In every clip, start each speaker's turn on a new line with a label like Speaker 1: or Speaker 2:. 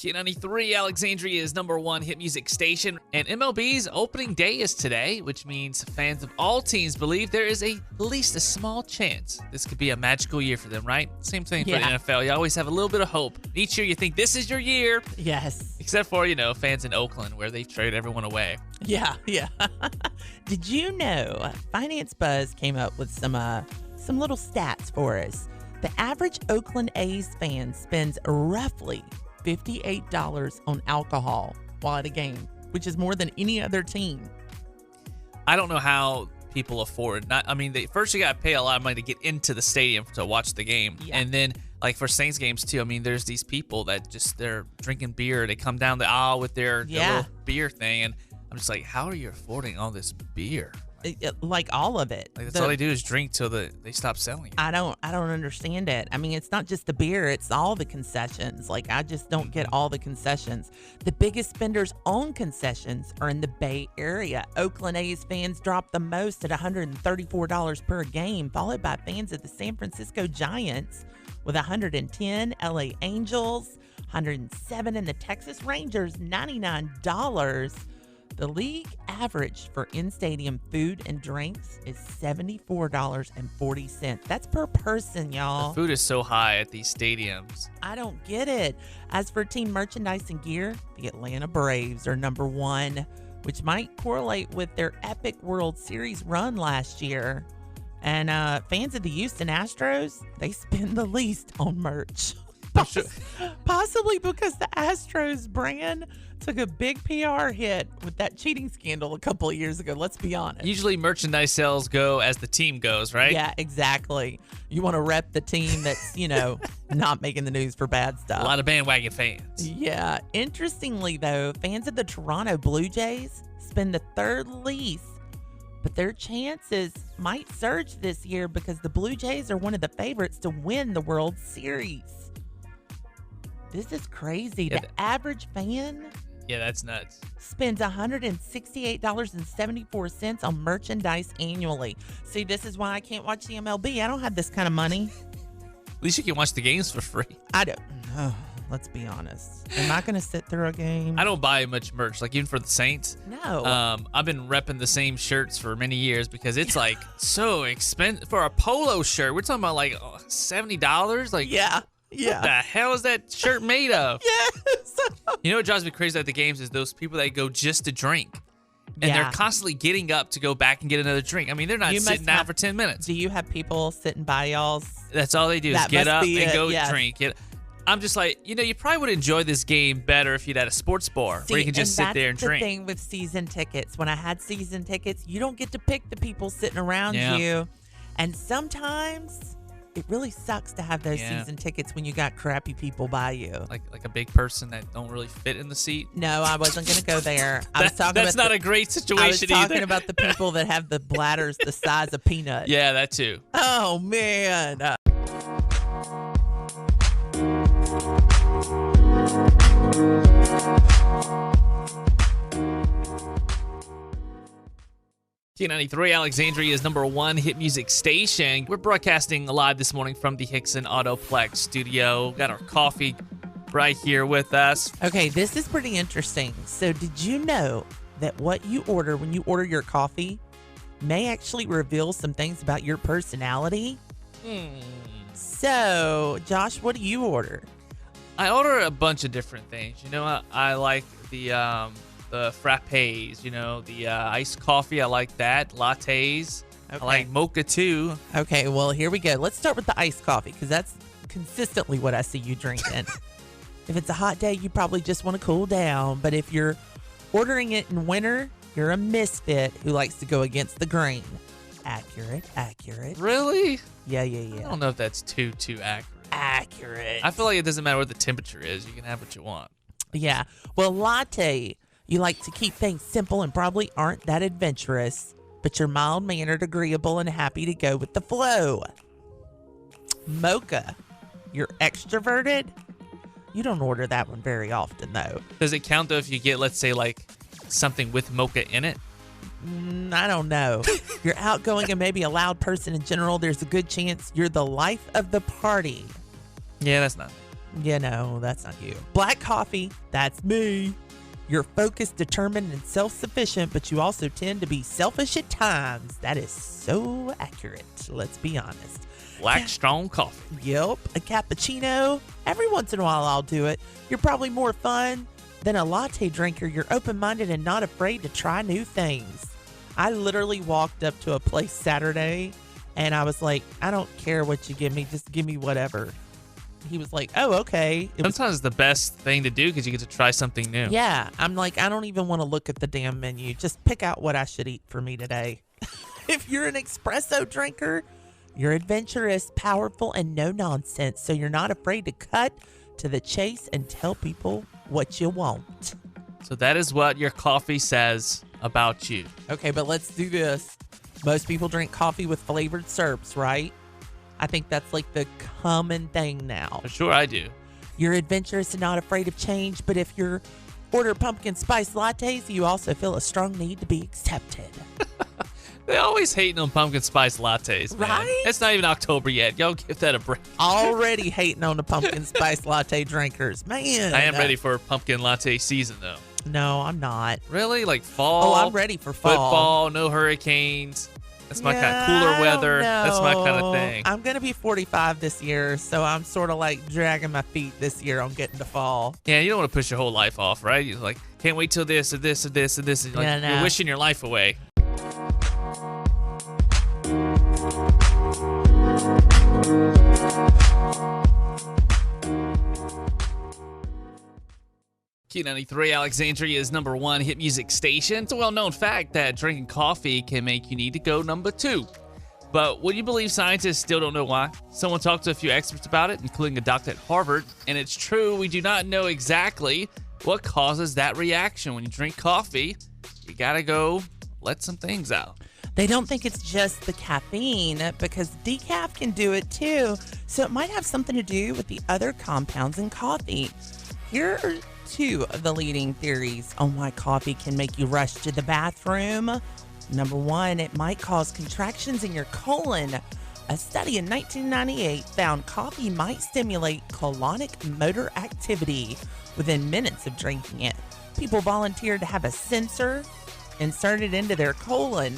Speaker 1: Q93, Alexandria's #1 hit music station, and MLB's opening day is today, which means fans of all teams believe there is at least a small chance this could be a magical year for them, right? Same thing for the NFL. You always have a little bit of hope. Each year you think this is your year.
Speaker 2: Yes.
Speaker 1: Except for, fans in Oakland where they've traded everyone away.
Speaker 2: Yeah. Did you know Finance Buzz came up with some little stats for us? The average Oakland A's fan spends roughly $58 on alcohol while at a game, which is more than any other team.
Speaker 1: I don't know how people afford. First you got to pay a lot of money to get into the stadium to watch the game, and then like for Saints games too. There's these people that they're drinking beer. They come down the aisle with their little beer thing, and I'm just like, how are you affording all this beer?
Speaker 2: Like all of it.
Speaker 1: Like all they do is drink till they stop selling it.
Speaker 2: I don't understand it. It's not just the beer, it's all the concessions. Like, I just don't get all the concessions. The biggest spenders on concessions are in the Bay Area. Oakland A's fans drop the most at $134 per game, followed by fans of the San Francisco Giants with $110, LA Angels $107, and the Texas Rangers $99. The league average for in-stadium food and drinks is $74.40. That's per person, y'all.
Speaker 1: The food is so high at these stadiums.
Speaker 2: I don't get it. As for team merchandise and gear, the Atlanta Braves are #1, which might correlate with their epic World Series run last year. And fans of the Houston Astros, they spend the least on merch. Possibly because the Astros brand took a big PR hit with that cheating scandal a couple of years ago. Let's be honest.
Speaker 1: Usually merchandise sales go as the team goes, right?
Speaker 2: Yeah, exactly. You want to rep the team that's, not making the news for bad stuff.
Speaker 1: A lot of bandwagon fans.
Speaker 2: Yeah. Interestingly, though, fans of the Toronto Blue Jays spend the third least, but their chances might surge this year because the Blue Jays are one of the favorites to win the World Series. This is crazy. The average fan...
Speaker 1: Yeah, that's nuts.
Speaker 2: Spends $168.74 on merchandise annually. See, this is why I can't watch the MLB. I don't have this kind of money.
Speaker 1: At least you can watch the games for free.
Speaker 2: I don't. Oh, let's be honest. Am I going to sit through a game?
Speaker 1: I don't buy much merch, like even for the Saints.
Speaker 2: No.
Speaker 1: I've been repping the same shirts for many years because it's like so expensive. For a polo shirt, we're talking about like $70. Like,
Speaker 2: yeah.
Speaker 1: What the hell is that shirt made of?
Speaker 2: Yes.
Speaker 1: You know what drives me crazy at the games is those people that go just to drink. And they're constantly getting up to go back and get another drink. They're not sitting down for 10 minutes.
Speaker 2: Do you have people sitting by y'all's?
Speaker 1: That's all they do is get up and go drink. I'm just like, you probably would enjoy this game better if you'd had a sports bar where you can just sit there and drink.
Speaker 2: That's the thing with season tickets. When I had season tickets, you don't get to pick the people sitting around you. And sometimes... it really sucks to have those season tickets when you got crappy people by you.
Speaker 1: Like a big person that don't really fit in the seat?
Speaker 2: No, I wasn't going to go there.
Speaker 1: That's not a great situation either.
Speaker 2: I was talking about the people that have the bladders the size of peanuts.
Speaker 1: Yeah, that too.
Speaker 2: Oh, man.
Speaker 1: Q93, Alexandria's #1 hit music station. We're broadcasting live this morning from the Hickson Autoplex studio. Got our coffee right here with us.
Speaker 2: Okay, this is pretty interesting. So did you know that what you order when you order your coffee may actually reveal some things about your personality? So, Josh, what do you order?
Speaker 1: I order a bunch of different things. I like the frappes, the iced coffee. I like that. Lattes. Okay. I like mocha too.
Speaker 2: Okay, well, here we go. Let's start with the iced coffee because that's consistently what I see you drinking. If it's a hot day, you probably just want to cool down. But if you're ordering it in winter, you're a misfit who likes to go against the grain. Accurate.
Speaker 1: Really?
Speaker 2: Yeah.
Speaker 1: I don't know if that's too accurate.
Speaker 2: Accurate.
Speaker 1: I feel like it doesn't matter what the temperature is. You can have what you want.
Speaker 2: Yeah. Well, latte, you like to keep things simple and probably aren't that adventurous, but you're mild-mannered, agreeable, and happy to go with the flow. Mocha, you're extroverted. You don't order that one very often, though.
Speaker 1: Does it count, though, if you get, let's say, like, something with mocha in it?
Speaker 2: I don't know. You're outgoing and maybe a loud person in general. There's a good chance you're the life of the party.
Speaker 1: Yeah, that's not.
Speaker 2: That's not you. Black coffee, that's me. You're focused, determined, and self-sufficient, but you also tend to be selfish at times. That is so accurate. Let's be honest.
Speaker 1: Black strong coffee.
Speaker 2: Yep, a cappuccino. Every once in a while I'll do it. You're probably more fun than a latte drinker. You're open-minded and not afraid to try new things. I literally walked up to a place Saturday and I was like, I don't care what you give me. Just give me whatever. He was like, oh, okay.
Speaker 1: Sometimes it's the best thing to do because you get to try something new.
Speaker 2: Yeah. I'm like, I don't even want to look at the damn menu. Just pick out what I should eat for me today. If you're an espresso drinker, you're adventurous, powerful, and no nonsense. So you're not afraid to cut to the chase and tell people what you want.
Speaker 1: So that is what your coffee says about you.
Speaker 2: Okay, but let's do this. Most people drink coffee with flavored syrups, right? I think that's like the common thing now.
Speaker 1: For sure I do.
Speaker 2: You're adventurous and not afraid of change, but if you order pumpkin spice lattes, you also feel a strong need to be accepted.
Speaker 1: They always hating on pumpkin spice lattes, man.
Speaker 2: Right?
Speaker 1: It's not even October yet. Y'all give that a break.
Speaker 2: Already hating on the pumpkin spice latte drinkers. Man.
Speaker 1: I am ready for pumpkin latte season, though.
Speaker 2: No, I'm not.
Speaker 1: Really? Like fall?
Speaker 2: Oh, I'm ready for fall.
Speaker 1: Football, no hurricanes. That's my kind of
Speaker 2: I
Speaker 1: cooler
Speaker 2: don't
Speaker 1: weather. That's my kind of
Speaker 2: know.
Speaker 1: thing.
Speaker 2: I'm going to be 45 this year, so I'm sort of like dragging my feet this year on getting to fall.
Speaker 1: Yeah, you don't want to push your whole life off, right? You're like, can't wait till this or this or this or this. Like,
Speaker 2: Yeah, no.
Speaker 1: You're wishing your life away. Q93 Alexandria is number one hit music station. It's a well-known fact that drinking coffee can make you need to go number 2. But would you believe scientists still don't know why? Someone talked to a few experts about it, including a doctor at Harvard, and it's true, we do not know exactly what causes that reaction. When you drink coffee, you gotta go let some things out.
Speaker 2: They don't think it's just the caffeine because decaf can do it too. So it might have something to do with the other compounds in coffee. Here are 2 of the leading theories on why coffee can make you rush to the bathroom. Number 1, it might cause contractions in your colon. A study in 1998 found coffee might stimulate colonic motor activity within minutes of drinking it. People volunteered to have a sensor inserted into their colon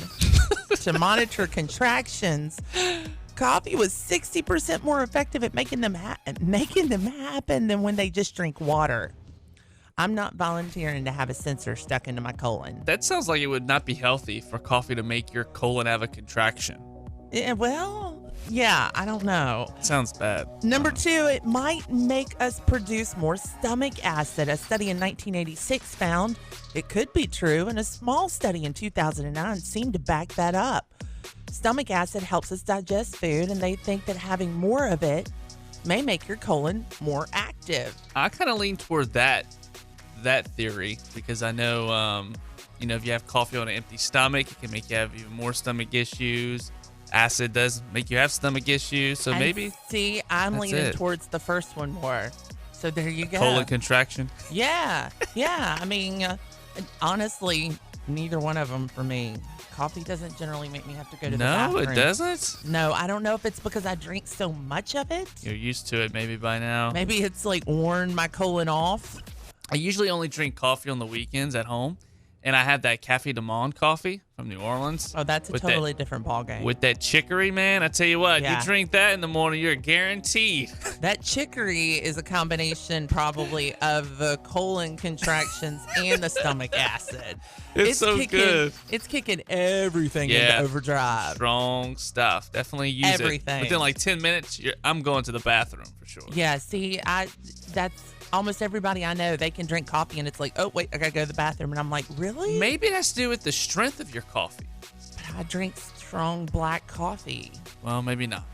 Speaker 2: to monitor contractions. Coffee was 60% more effective at making them happen than when they just drink water. I'm not volunteering to have a sensor stuck into my colon.
Speaker 1: That sounds like it would not be healthy for coffee to make your colon have a contraction.
Speaker 2: Yeah, well, yeah, I don't know.
Speaker 1: Sounds bad.
Speaker 2: Number 2, it might make us produce more stomach acid. A study in 1986 found it could be true, and a small study in 2009 seemed to back that up. Stomach acid helps us digest food, and they think that having more of it may make your colon more active.
Speaker 1: I kind of lean toward that theory because I know, if you have coffee on an empty stomach, it can make you have even more stomach issues. Acid does make you have stomach issues, so
Speaker 2: And
Speaker 1: maybe
Speaker 2: see, I'm
Speaker 1: that's
Speaker 2: leaning
Speaker 1: it.
Speaker 2: towards the first one more. So there you go.
Speaker 1: colon contraction.
Speaker 2: Yeah. I mean, honestly, neither one of them for me. Coffee doesn't generally make me have to go to the bathroom.
Speaker 1: No, it doesn't.
Speaker 2: No, I don't know if it's because I drink so much of it.
Speaker 1: You're used to it maybe by now.
Speaker 2: Maybe it's like worn my colon off.
Speaker 1: I usually only drink coffee on the weekends at home, and I have that Café de Monde coffee from New Orleans.
Speaker 2: Oh, that's a
Speaker 1: with
Speaker 2: totally different ballgame.
Speaker 1: With that chicory, man, I tell you what,
Speaker 2: Yeah.
Speaker 1: you drink that in the morning, you're guaranteed.
Speaker 2: That chicory is a combination probably of the colon contractions and the stomach acid.
Speaker 1: It's so
Speaker 2: kicking,
Speaker 1: good.
Speaker 2: It's kicking everything
Speaker 1: Yeah.
Speaker 2: into overdrive.
Speaker 1: Strong stuff. Definitely use
Speaker 2: Everything.
Speaker 1: it. Within like 10 minutes, I'm going to the bathroom for sure.
Speaker 2: Yeah, see, that's almost everybody I know. They can drink coffee and it's like, oh, wait, I got to go to the bathroom. And I'm like, really?
Speaker 1: Maybe it has to do with the strength of your coffee.
Speaker 2: But I drink strong black coffee.
Speaker 1: Well, maybe not.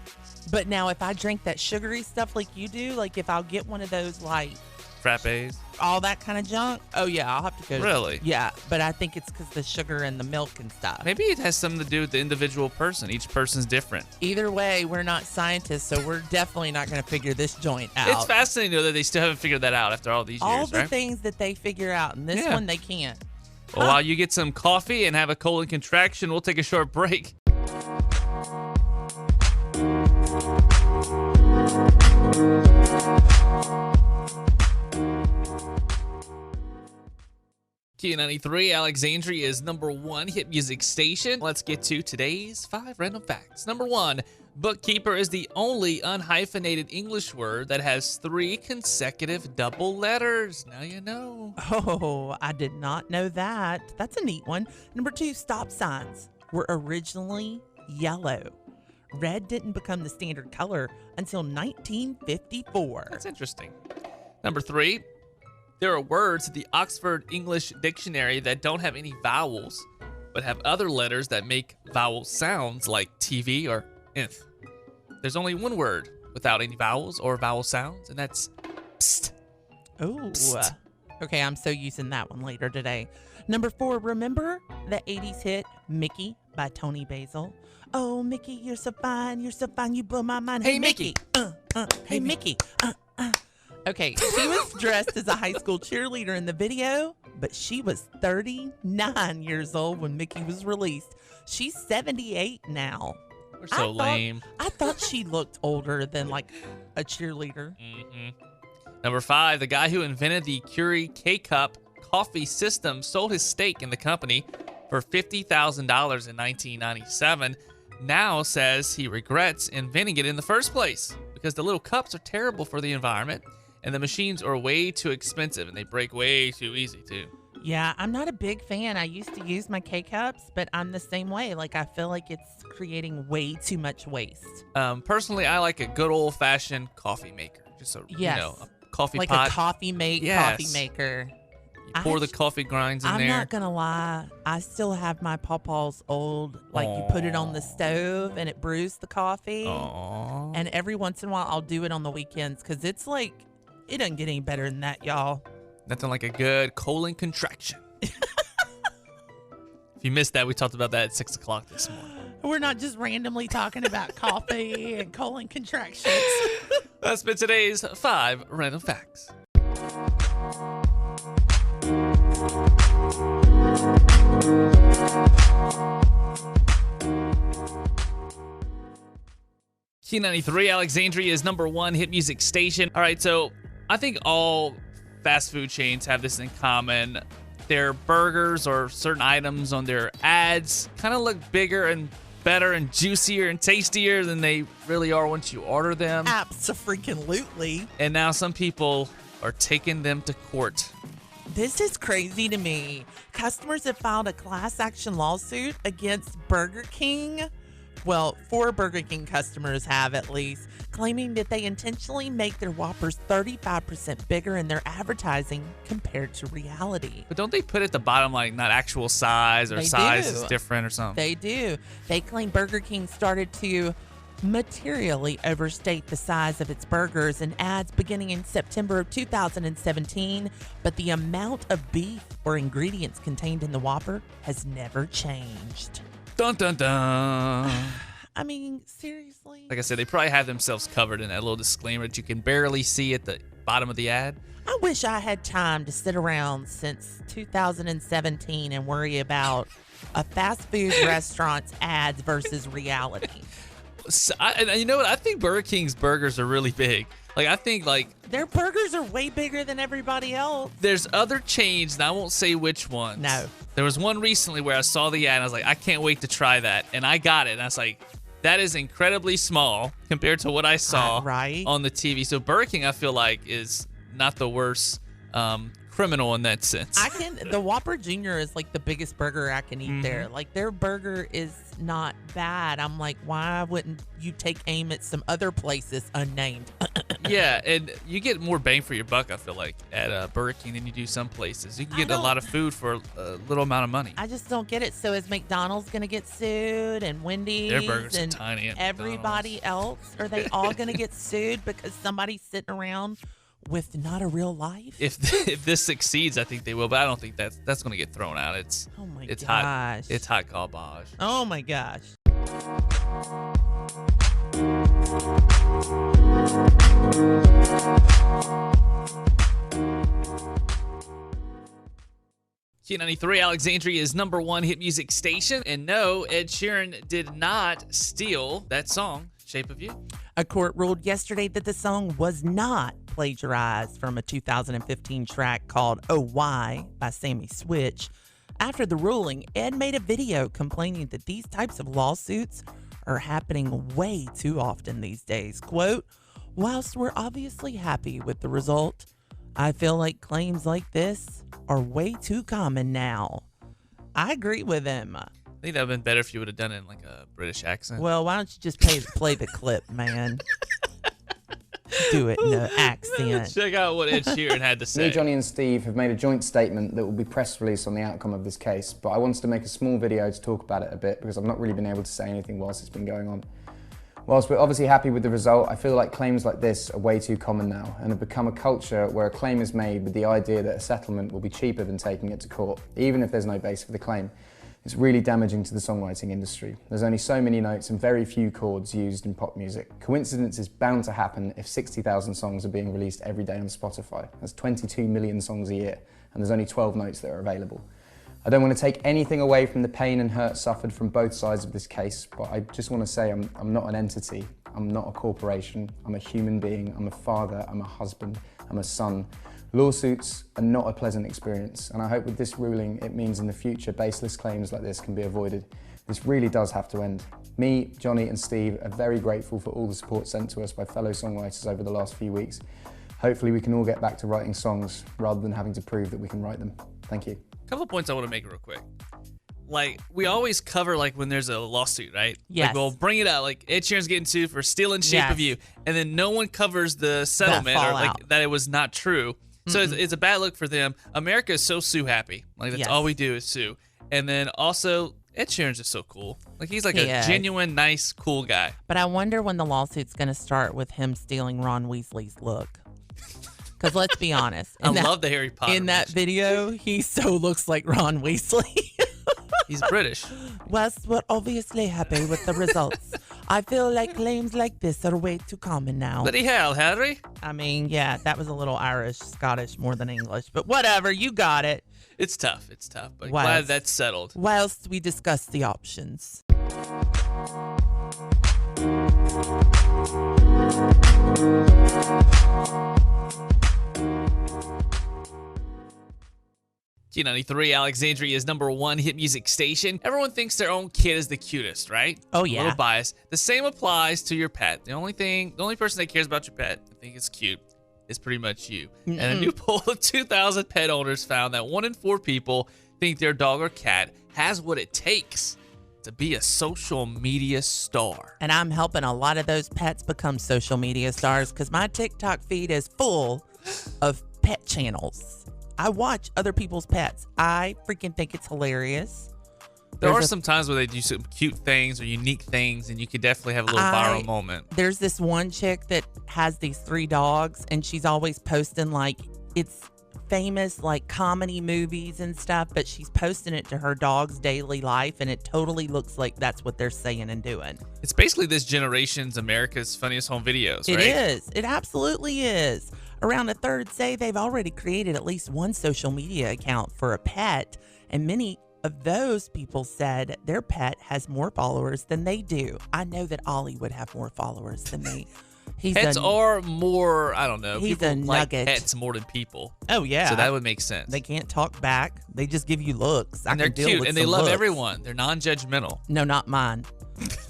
Speaker 2: But now if I drink that sugary stuff like you do, like if I'll get one of those like
Speaker 1: Frappes.
Speaker 2: all that kind of junk, oh yeah, I'll have to go.
Speaker 1: Really?
Speaker 2: Yeah, but I think it's because the sugar and the milk and stuff.
Speaker 1: Maybe it has something to do with the individual person. Each person's different.
Speaker 2: Either way, we're not scientists, so we're definitely not going to figure this joint out.
Speaker 1: It's fascinating, though, that they still haven't figured that out after all these
Speaker 2: all
Speaker 1: years,
Speaker 2: the
Speaker 1: right?
Speaker 2: things that they figure out, and this
Speaker 1: Yeah.
Speaker 2: one they can't.
Speaker 1: Well, while you get some coffee and have a colon contraction, we'll take a short break. Q93, Alexandria is number 1 hit music station. Let's get to today's 5 random facts. Number 1, bookkeeper is the only unhyphenated English word that has 3 consecutive double letters. Now you know.
Speaker 2: Oh, I did not know that. That's a neat one. Number 2, stop signs were originally yellow. Red didn't become the standard color until 1954.
Speaker 1: That's interesting. Number 3, there are words in the Oxford English Dictionary that don't have any vowels, but have other letters that make vowel sounds like TV or inf. There's only one word without any vowels or vowel sounds, and that's psst.
Speaker 2: Oh,
Speaker 1: Psst.
Speaker 2: Okay, I'm so using that one later today. Number 4, remember the 80s hit Mickey by Tony Basil? Oh, Mickey, you're so fine, you blow my mind.
Speaker 1: Hey, Mickey.
Speaker 2: Hey, Mickey. Okay, she was dressed as a high school cheerleader in the video, but she was 39 years old when Mickey was released. She's 78 now.
Speaker 1: We're so lame.
Speaker 2: I thought she looked older than like a cheerleader.
Speaker 1: Number 5, the guy who invented the Keurig K-Cup coffee system sold his stake in the company for $50,000 in 1997. Now says he regrets inventing it in the first place because the little cups are terrible for the environment and the machines are way too expensive and they break way too easy too.
Speaker 2: Yeah, I'm not a big fan. I used to use my K-Cups, but I'm the same way. Like, I feel like it's creating way too much waste.
Speaker 1: Personally, I like a good old-fashioned coffee maker. Just a, a coffee
Speaker 2: like
Speaker 1: pot.
Speaker 2: a coffee maker.
Speaker 1: You pour the coffee grinds in
Speaker 2: I'm
Speaker 1: there.
Speaker 2: not going to lie. I still have my Pawpaw's old, like you put it on the stove and it brews the coffee.
Speaker 1: Aww.
Speaker 2: And every once in a while, I'll do it on the weekends because it's like, it doesn't get any better than that, y'all.
Speaker 1: Nothing like a good colon contraction. If you missed that, we talked about that at 6 o'clock this morning.
Speaker 2: We're not just randomly talking about coffee and colon contractions.
Speaker 1: That's been today's 5 random facts. Q93, Alexandria is number 1 hit music station. All right, so I think all fast food chains have this in common. Their burgers or certain items on their ads kind of look bigger and better and juicier and tastier than they really are once you order them.
Speaker 2: Abso-freaking-lutely.
Speaker 1: And now some people are taking them to court.
Speaker 2: This is crazy to me. Customers have filed a class action lawsuit against Burger King. Well, 4 Burger King customers have at least, claiming that they intentionally make their Whoppers 35% bigger in their advertising compared to reality.
Speaker 1: But don't they put at the bottom like not actual size or
Speaker 2: They
Speaker 1: size
Speaker 2: do.
Speaker 1: is different or something?
Speaker 2: They do. They claim Burger King started to materially overstate the size of its burgers in ads beginning in September of 2017, but the amount of beef or ingredients contained in the Whopper has never changed.
Speaker 1: Dun dun dun.
Speaker 2: I mean, seriously?
Speaker 1: Like I said, they probably have themselves covered in that little disclaimer that you can barely see at the bottom of the ad.
Speaker 2: I wish I had time to sit around since 2017 and worry about a fast food restaurant's ads versus reality.
Speaker 1: So, and you know what? I think Burger King's burgers are really big. Like, I think,
Speaker 2: Their burgers are way bigger than everybody else.
Speaker 1: there's other chains, and I won't say which ones.
Speaker 2: No.
Speaker 1: There was one recently where I saw the ad, and I was like, I can't wait to try that. And I got it, and I was like, that is incredibly small compared to what I saw
Speaker 2: Right.
Speaker 1: on the TV. So Burger King, I feel like, is not the worst criminal in that sense.
Speaker 2: The Whopper Jr. is like the biggest burger I can eat there. Like, their burger is not bad. I'm like, why wouldn't you take aim at some other places unnamed?
Speaker 1: Yeah, and you get more bang for your buck, I feel like, at Burger King than you do some places. You can get a lot of food for a little amount of money.
Speaker 2: I just don't get it. So is McDonald's going to get sued and Wendy's
Speaker 1: Their burgers are
Speaker 2: and
Speaker 1: tiny at
Speaker 2: everybody else? Are they all going to get sued because somebody's sitting around with not a real life?
Speaker 1: If this succeeds, I think they will, but I don't think that's going to get thrown out. It's
Speaker 2: gosh.
Speaker 1: hot. It's hot garbage.
Speaker 2: Oh my gosh.
Speaker 1: Q93, Alexandria is number 1 hit music station. And no, Ed Sheeran did not steal that song, Shape of You.
Speaker 2: A court ruled yesterday that the song was not plagiarized from a 2015 track called Oh Why by Sammy Switch. After the ruling, Ed made a video complaining that these types of lawsuits are happening way too often these days. Quote, whilst we're obviously happy with the result, I feel like claims like this are way too common now. I agree with him.
Speaker 1: I think that would have been better if you would have done it in like a British accent.
Speaker 2: Well, why don't you just play the clip, man? Do it in an accent.
Speaker 1: Check out what Ed Sheeran had to say.
Speaker 3: Me, Johnny and Steve have made a joint statement that will be press released on the outcome of this case, but I wanted to make a small video to talk about it a bit because I've not really been able to say anything whilst it's been going on. Whilst we're obviously happy with the result, I feel like claims like this are way too common now and have become a culture where a claim is made with the idea that a settlement will be cheaper than taking it to court, even if there's no base for the claim. It's really damaging to the songwriting industry. There's only so many notes and very few chords used in pop music. Coincidence is bound to happen if 60,000 songs are being released every day on Spotify. That's 22 million songs a year, and there's only 12 notes that are available. I don't want to take anything away from the pain and hurt suffered from both sides of this case, but I just want to say I'm not an entity. I'm not a corporation. I'm a human being. I'm a father. I'm a husband. I'm a son. Lawsuits are not a pleasant experience, and I hope with this ruling it means in the future baseless claims like this can be avoided. This really does have to end. Me, Johnny and Steve are very grateful for all the support sent to us by fellow songwriters over the last few weeks. Hopefully we can all get back to writing songs rather than having to prove that we can write them. Thank you.
Speaker 1: A couple of points I want to make real quick. Like, we always cover, like, when there's a lawsuit, right?
Speaker 2: Yes.
Speaker 1: Like, we'll bring it out. Like, Ed Sheeran's getting sued for stealing Shape
Speaker 2: Yes.
Speaker 1: of You. And then no one covers the settlement or, like,
Speaker 2: fallout.
Speaker 1: that it was not true. So it's a bad look for them. America is so sue happy. Like, that's
Speaker 2: Yes.
Speaker 1: all we do is sue. And then also, Ed Sheeran's just so cool. Like, he's like
Speaker 2: He
Speaker 1: a
Speaker 2: is.
Speaker 1: genuine, nice, cool guy.
Speaker 2: But I wonder when the lawsuit's going to start with him stealing Ron Weasley's look. Because let's be honest.
Speaker 1: I love the Harry Potter.
Speaker 2: In that
Speaker 1: version.
Speaker 2: video, he so looks like Ron Weasley.
Speaker 1: He's British.
Speaker 2: Whilst we're obviously happy with the results, I feel like claims like this are way too common now.
Speaker 1: Bloody hell, Harry.
Speaker 2: I mean, yeah, that was a little Irish, Scottish more than English, but whatever, you got it.
Speaker 1: It's tough. It's tough. But
Speaker 2: Wow.
Speaker 1: glad that's settled.
Speaker 2: Whilst we discuss the options.
Speaker 1: Q93 Alexandria's #1 hit music station. Everyone thinks their own kid is the cutest, right?
Speaker 2: Oh,
Speaker 1: A
Speaker 2: yeah.
Speaker 1: little biased. The same applies to your pet. The only person that cares about your pet, I think is cute, is pretty much you. And a new poll of 2,000 pet owners found that 1 in 4 people think their dog or cat has what it takes to be a social media star.
Speaker 2: And I'm helping a lot of those pets become social media stars because my TikTok feed is full of pet channels. I watch other people's pets. I freaking think it's hilarious.
Speaker 1: There are some times where they do some cute things or unique things, and you could definitely have a little viral moment.
Speaker 2: There's this one chick that has these 3 dogs, and she's always posting like it's famous like comedy movies and stuff, but she's posting it to her dog's daily life, and it totally looks like that's what they're saying and doing.
Speaker 1: It's basically this generation's America's Funniest Home Videos, right?
Speaker 2: It is. It absolutely is. Around a third say they've already created at least one social media account for a pet, and many of those people said their pet has more followers than they do. I know that Ollie would have more followers than me.
Speaker 1: Pets are more, I don't know.
Speaker 2: He's
Speaker 1: People
Speaker 2: a
Speaker 1: like
Speaker 2: nugget.
Speaker 1: pets more than people.
Speaker 2: Oh, yeah.
Speaker 1: So that would make sense.
Speaker 2: They can't talk back. They just give you looks.
Speaker 1: And they're cute, and they love everyone. They're non-judgmental.
Speaker 2: No, not mine.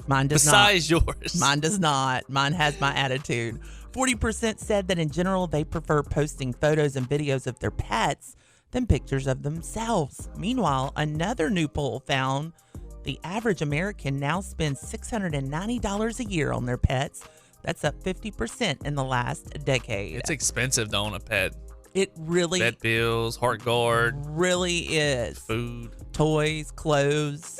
Speaker 2: Mine does
Speaker 1: Besides
Speaker 2: not.
Speaker 1: yours.
Speaker 2: Mine does not. Mine has my attitude. 40% said that in general they prefer posting photos and videos of their pets than pictures of themselves. Meanwhile, another new poll found the average American now spends $690 a year on their pets. That's up 50% in the last decade.
Speaker 1: It's expensive to own a pet.
Speaker 2: It really,
Speaker 1: Vet bills, heart guard,
Speaker 2: really is.
Speaker 1: food.
Speaker 2: Toys, clothes.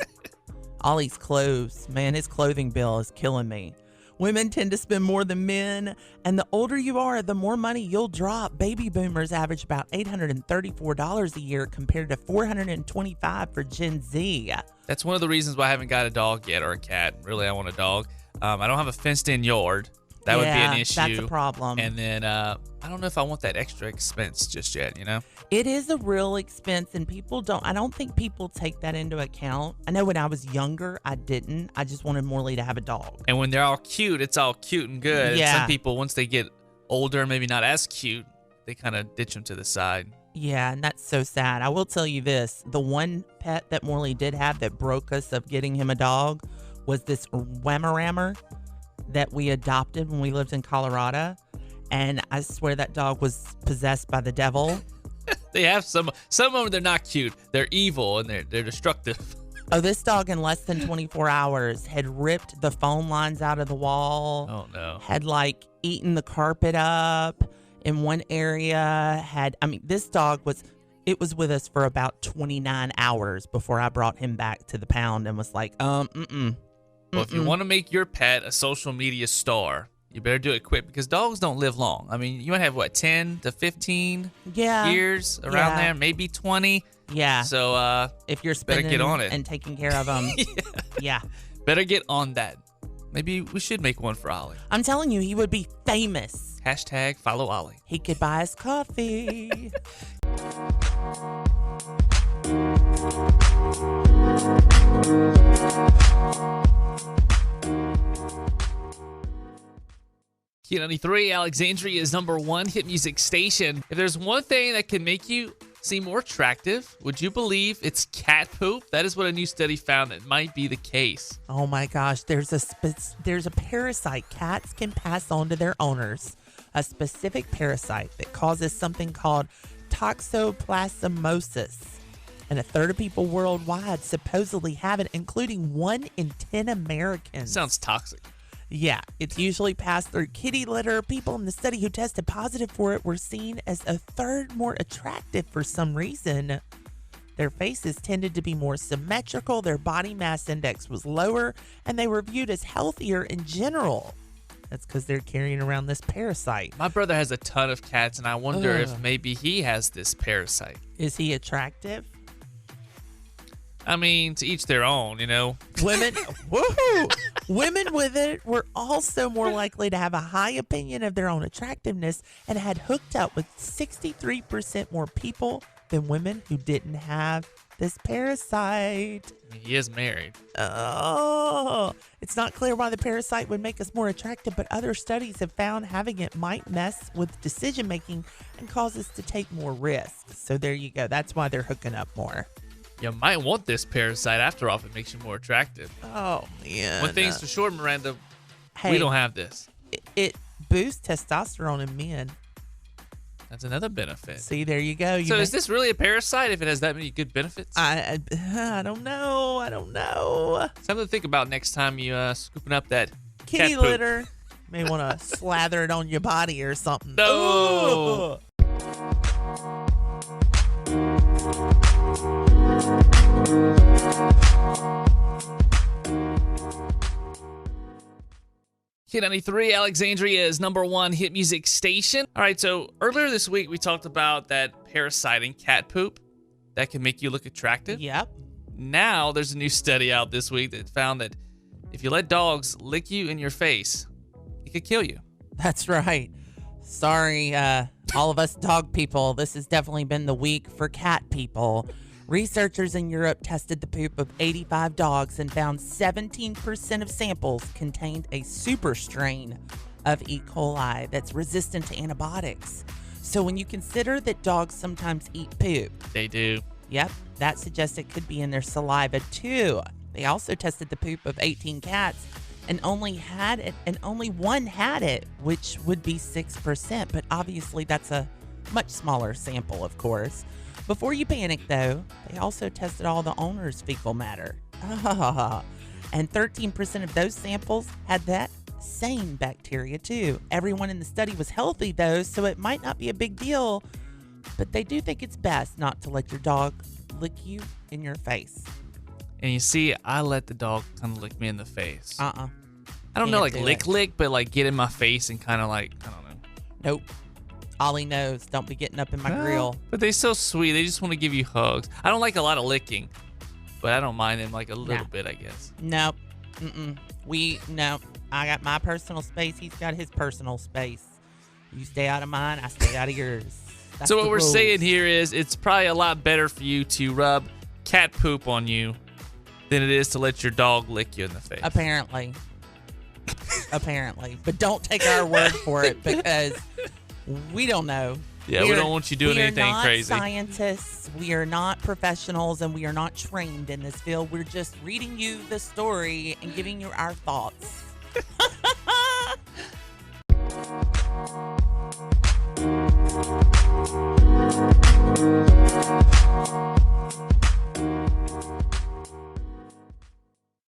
Speaker 2: Ollie's clothes. Man, his clothing bill is killing me. Women tend to spend more than men, and the older you are, the more money you'll drop. Baby boomers average about $834 a year compared to $425 for Gen Z.
Speaker 1: That's one of the reasons why I haven't got a dog yet or a cat. Really, I want a dog. I don't have a fenced-in yard. That would be an issue.
Speaker 2: That's a problem.
Speaker 1: And then I don't know if I want that extra expense just yet, you know?
Speaker 2: It is a real expense, and I don't think people take that into account. I know when I was younger, I didn't. I just wanted Morley to have a dog.
Speaker 1: And when they're all cute, it's all cute and good.
Speaker 2: Yeah.
Speaker 1: And some people, once they get older, maybe not as cute, they kind of ditch them to the side.
Speaker 2: Yeah, and that's so sad. I will tell you this. The one pet that Morley did have that broke us of getting him a dog was this Weimaraner that we adopted when we lived in Colorado. And I swear that dog was possessed by the devil.
Speaker 1: They have some of them, they're not cute. They're evil and they're destructive.
Speaker 2: Oh, this dog in less than 24 hours had ripped the phone lines out of the wall.
Speaker 1: Oh, no.
Speaker 2: Had like eaten the carpet up in one area. This dog was with us for about 29 hours before I brought him back to the pound and was like,
Speaker 1: Well, if you want to make your pet a social media star, you better do it quick because dogs don't live long. I mean, you might have, 10 to 15 years around there, maybe 20.
Speaker 2: Yeah.
Speaker 1: So
Speaker 2: if you're spending
Speaker 1: better get on it
Speaker 2: and taking care of them. Yeah.
Speaker 1: Better get on that. Maybe we should make one for Ollie.
Speaker 2: I'm telling you, he would be famous.
Speaker 1: # follow Ollie.
Speaker 2: He could buy us coffee.
Speaker 1: Q93, Alexandria is #1 hit music station. If there's one thing that can make you seem more attractive, would you believe it's cat poop? That is what a new study found that might be the case.
Speaker 2: Oh my gosh, there's a parasite cats can pass on to their owners, a specific parasite that causes something called toxoplasmosis. And a third of people worldwide supposedly have it, including 1 in 10 Americans.
Speaker 1: Sounds toxic.
Speaker 2: Yeah, it's usually passed through kitty litter. People in the study who tested positive for it were seen as a third more attractive for some reason. Their faces tended to be more symmetrical, their body mass index was lower, and they were viewed as healthier in general. That's because they're carrying around this parasite.
Speaker 1: My brother has a ton of cats, and I wonder if maybe he has this parasite.
Speaker 2: Is he attractive?
Speaker 1: I mean, to each their own,
Speaker 2: Women, woohoo! Women with it were also more likely to have a high opinion of their own attractiveness and had hooked up with 63% more people than women who didn't have this parasite.
Speaker 1: He is married.
Speaker 2: Oh, it's not clear why the parasite would make us more attractive, but other studies have found having it might mess with decision making and cause us to take more risks. So there you go. That's why they're hooking up more.
Speaker 1: You might want this parasite after all if it makes you more attractive.
Speaker 2: Oh, man.
Speaker 1: One thing's for sure, Miranda,
Speaker 2: hey,
Speaker 1: we don't have this.
Speaker 2: It boosts testosterone in men.
Speaker 1: That's another benefit.
Speaker 2: See, there you go.
Speaker 1: So is this really a parasite if it has that many good benefits?
Speaker 2: I don't know.
Speaker 1: Something to think about next time you scooping up that
Speaker 2: kitty
Speaker 1: cat poop.
Speaker 2: litter. May want to slather it on your body or something.
Speaker 1: No.
Speaker 2: Ooh.
Speaker 1: Q93, Alexandria is #1 hit music station. All right, so earlier this week we talked about that parasite in cat poop that can make you look attractive.
Speaker 2: Yep.
Speaker 1: Now there's a new study out this week that found that if you let dogs lick you in your face, it could kill you.
Speaker 2: That's right. Sorry, all of us dog people. This has definitely been the week for cat people. Researchers in Europe tested the poop of 85 dogs and found 17% of samples contained a super strain of E. coli that's resistant to antibiotics. So when you consider that dogs sometimes eat poop,
Speaker 1: They do.
Speaker 2: yep, that suggests it could be in their saliva too. They also tested the poop of 18 cats and only one had it, which would be 6%, but obviously that's a much smaller sample, of course. Before you panic, though, they also tested all the owners' fecal matter. And 13% of those samples had that same bacteria, too. Everyone in the study was healthy, though, so it might not be a big deal. But they do think it's best not to let your dog lick you in your face.
Speaker 1: And you see, I let the dog kind of lick me in the face. I don't
Speaker 2: Can't
Speaker 1: know, like
Speaker 2: do
Speaker 1: lick,
Speaker 2: it.
Speaker 1: but like get in my face and kind of like, I don't know.
Speaker 2: Nope. Ollie knows. Don't be getting up in my grill.
Speaker 1: But they're so sweet. They just want to give you hugs. I don't like a lot of licking, but I don't mind them like a little bit, I guess.
Speaker 2: Nope. Nope. I got my personal space. He's got his personal space. You stay out of mine. I stay out of yours. That's
Speaker 1: So what
Speaker 2: the
Speaker 1: we're
Speaker 2: rules.
Speaker 1: saying here is it's probably a lot better for you to rub cat poop on you than it is to let your dog lick you in the face.
Speaker 2: Apparently. apparently. But don't take our word for it because we don't know.
Speaker 1: Yeah, we don't want you doing anything crazy.
Speaker 2: We are not scientists. We are not professionals, and we are not trained in this field. We're just reading you the story and giving you our thoughts.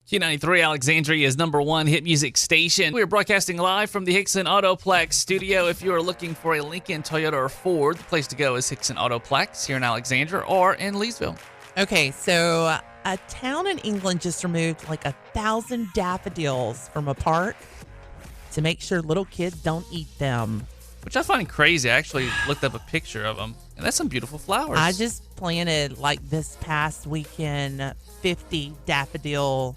Speaker 1: Q93 Alexandria's #1 hit music station. We are broadcasting live from the Hickson Autoplex studio. If you are looking for a Lincoln, Toyota, or Ford, the place to go is Hickson Autoplex here in Alexandria or in Leesville.
Speaker 2: Okay, so a town in England just removed like 1,000 daffodils from a park to make sure little kids don't eat them.
Speaker 1: Which I find crazy. I actually looked up a picture of them, and that's some beautiful flowers.
Speaker 2: I just planted, like this past weekend, 50 daffodil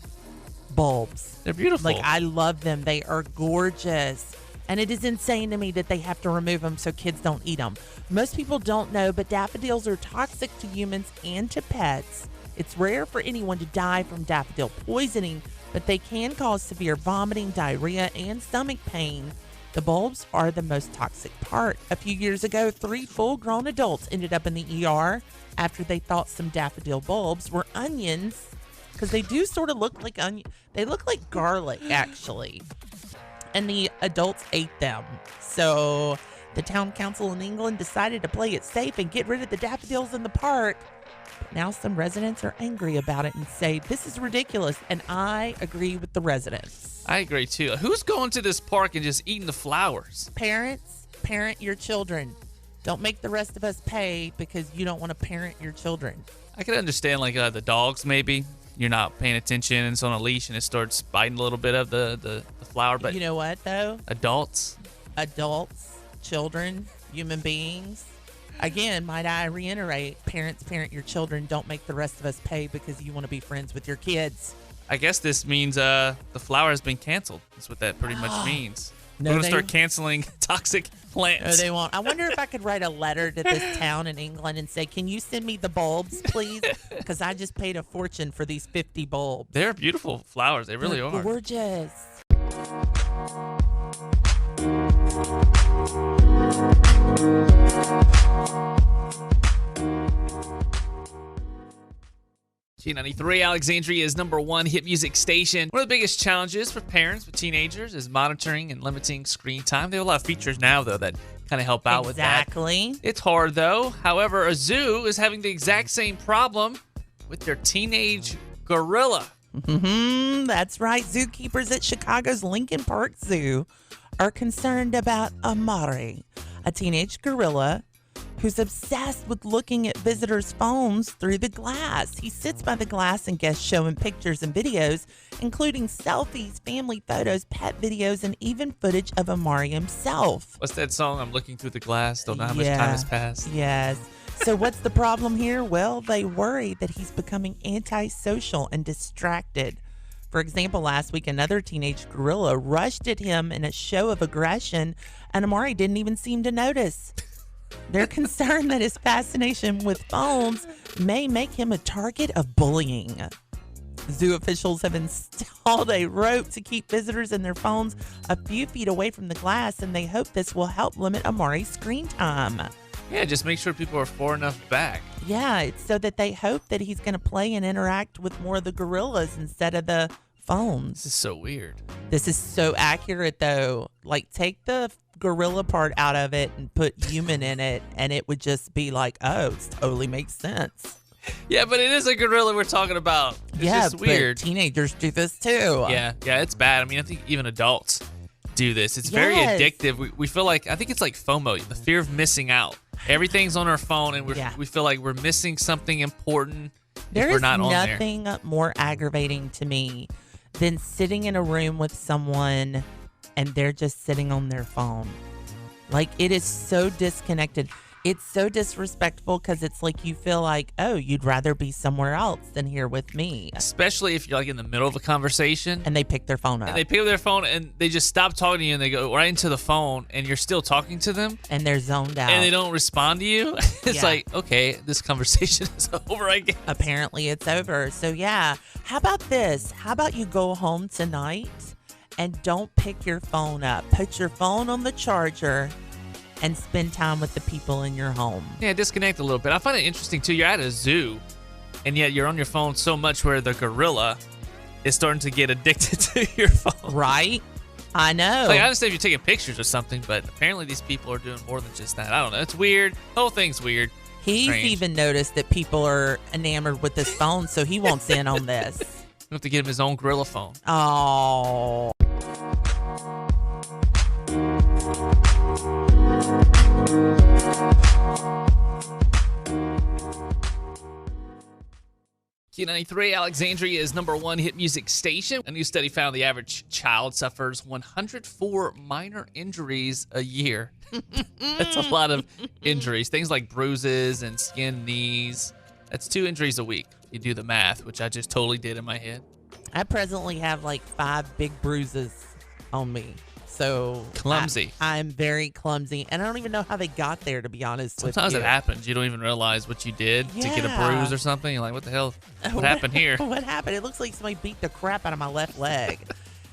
Speaker 2: bulbs.
Speaker 1: They're beautiful.
Speaker 2: Like, I love them. They are gorgeous. And it is insane to me that they have to remove them so kids don't eat them. Most people don't know, but daffodils are toxic to humans and to pets. It's rare for anyone to die from daffodil poisoning, but they can cause severe vomiting, diarrhea, and stomach pain. The bulbs are the most toxic part. A few years ago, 3 full-grown adults ended up in the ER after they thought some daffodil bulbs were onions, because they do sort of look like onion. They look like garlic, actually. And the adults ate them. So the town council in England decided to play it safe and get rid of the daffodils in the park. But now some residents are angry about it and say this is ridiculous. And I agree with the residents.
Speaker 1: I agree too. Who's going to this park and just eating the flowers?
Speaker 2: Parents, parent your children. Don't make the rest of us pay because you don't want to parent your children.
Speaker 1: I could understand like the dogs maybe. You're not paying attention and it's on a leash and it starts biting a little bit of the flower. But
Speaker 2: you know what, though?
Speaker 1: Adults,
Speaker 2: children, human beings. Again, might I reiterate, parents, parent your children. Don't make the rest of us pay because you want to be friends with your kids.
Speaker 1: I guess this means the flower has been canceled. That's what that pretty much means.
Speaker 2: No,
Speaker 1: We're going to start canceling toxic plants.
Speaker 2: No, they won't. I wonder if I could write a letter to this town in England and say, can you send me the bulbs, please? Because I just paid a fortune for these 50 bulbs.
Speaker 1: They're beautiful flowers. They really are.
Speaker 2: Gorgeous.
Speaker 1: Q93 Alexandria's #1 hit music station. One of the biggest challenges for parents with teenagers is monitoring and limiting screen time. They have a lot of features now, though, that kind of help out with that.
Speaker 2: Exactly.
Speaker 1: It's hard, though. However, a zoo is having the exact same problem with their teenage gorilla.
Speaker 2: That's right. Zookeepers at Chicago's Lincoln Park Zoo are concerned about Amari, a teenage gorilla who's obsessed with looking at visitors' phones through the glass. He sits by the glass and guests show him pictures and videos, including selfies, family photos, pet videos, and even footage of Amari himself.
Speaker 1: What's that song? I'm looking through the glass. Don't know how much time has passed.
Speaker 2: Yes. So what's the problem here? Well, they worry that he's becoming antisocial and distracted. For example, last week, another teenage gorilla rushed at him in a show of aggression, and Amari didn't even seem to notice. They're concerned that his fascination with phones may make him a target of bullying. Zoo officials have installed a rope to keep visitors and their phones a few feet away from the glass, and they hope this will help limit Amari's screen time.
Speaker 1: Yeah, just make sure people are far enough back.
Speaker 2: Yeah, it's so that they hope that he's going to play and interact with more of the gorillas instead of the phones.
Speaker 1: This is so weird.
Speaker 2: This is so accurate, though. Like, take the gorilla part out of it and put human in it, and it would just be like, oh, it totally makes sense.
Speaker 1: Yeah, but it is a gorilla we're talking about. It's just weird.
Speaker 2: But teenagers do this too.
Speaker 1: Yeah, it's bad. I mean, I think even adults do this. It's very addictive. We feel like, I think it's like FOMO, the fear of missing out. Everything's on our phone, and we feel like we're missing something important if we're not on there.
Speaker 2: There is nothing more aggravating to me than sitting in a room with someone and they're just sitting on their phone. Like, it is so disconnected. It's so disrespectful because it's like you feel like, oh, you'd rather be somewhere else than here with me.
Speaker 1: Especially if you're like in the middle of a conversation.
Speaker 2: And they pick their phone up.
Speaker 1: And they pick up their phone and they just stop talking to you and they go right into the phone and you're still talking to them.
Speaker 2: And they're zoned out.
Speaker 1: And they don't respond to you. It's like, okay, this conversation is over, I guess.
Speaker 2: Apparently it's over. So yeah, how about this? How about you go home tonight and don't pick your phone up. Put your phone on the charger and spend time with the people in your home.
Speaker 1: Yeah, disconnect a little bit. I find it interesting too. You're at a zoo, and yet you're on your phone so much where the gorilla is starting to get addicted to your phone.
Speaker 2: Right? I know.
Speaker 1: Like, I understand if you're taking pictures or something, but apparently these people are doing more than just that. I don't know. It's weird. The whole thing's weird.
Speaker 2: He's
Speaker 1: Strange.
Speaker 2: even noticed that people are enamored with his phone, so he wants in on this.
Speaker 1: You have to get him his own gorilla phone.
Speaker 2: Oh.
Speaker 1: Q93 Alexandria is #1 hit music station. A new study found the average child suffers 104 minor injuries a year. That's a lot of injuries. Things like bruises and skinned knees. That's 2 injuries a week. You do the math, which I just totally did in my head.
Speaker 2: I presently have like 5 big bruises on me. So
Speaker 1: Clumsy.
Speaker 2: I'm very clumsy, and I don't even know how they got there, to be honest with you.
Speaker 1: Sometimes it happens. You don't even realize what you did to get a
Speaker 2: Yeah.
Speaker 1: bruise or something. You're like, what the hell? What happened here?
Speaker 2: What happened? It looks like somebody beat the crap out of my left leg.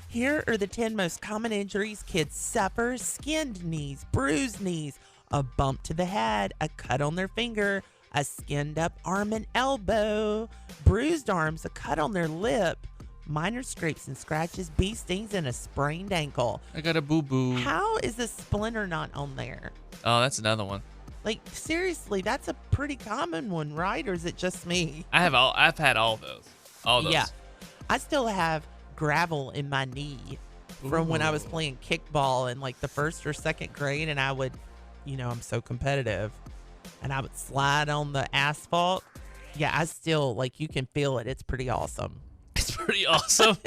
Speaker 2: Here are the 10 most common injuries kids suffer: skinned knees, bruised knees, a bump to the head, a cut on their finger, a skinned up arm and elbow, bruised arms, a cut on their lip, minor scrapes and scratches, bee stings, and a sprained ankle.
Speaker 1: I got a boo-boo.
Speaker 2: How is the splinter not on there?
Speaker 1: Oh, that's another one.
Speaker 2: Like, seriously, that's a pretty common one, right? Or is it just me?
Speaker 1: I've had all those. All those.
Speaker 2: Yeah. I still have gravel in my knee from when I was playing kickball in like the 1st or 2nd grade, and I would, I'm so competitive, and I would slide on the asphalt. Yeah, I still, like, you can feel it. It's pretty awesome.
Speaker 1: It's pretty awesome.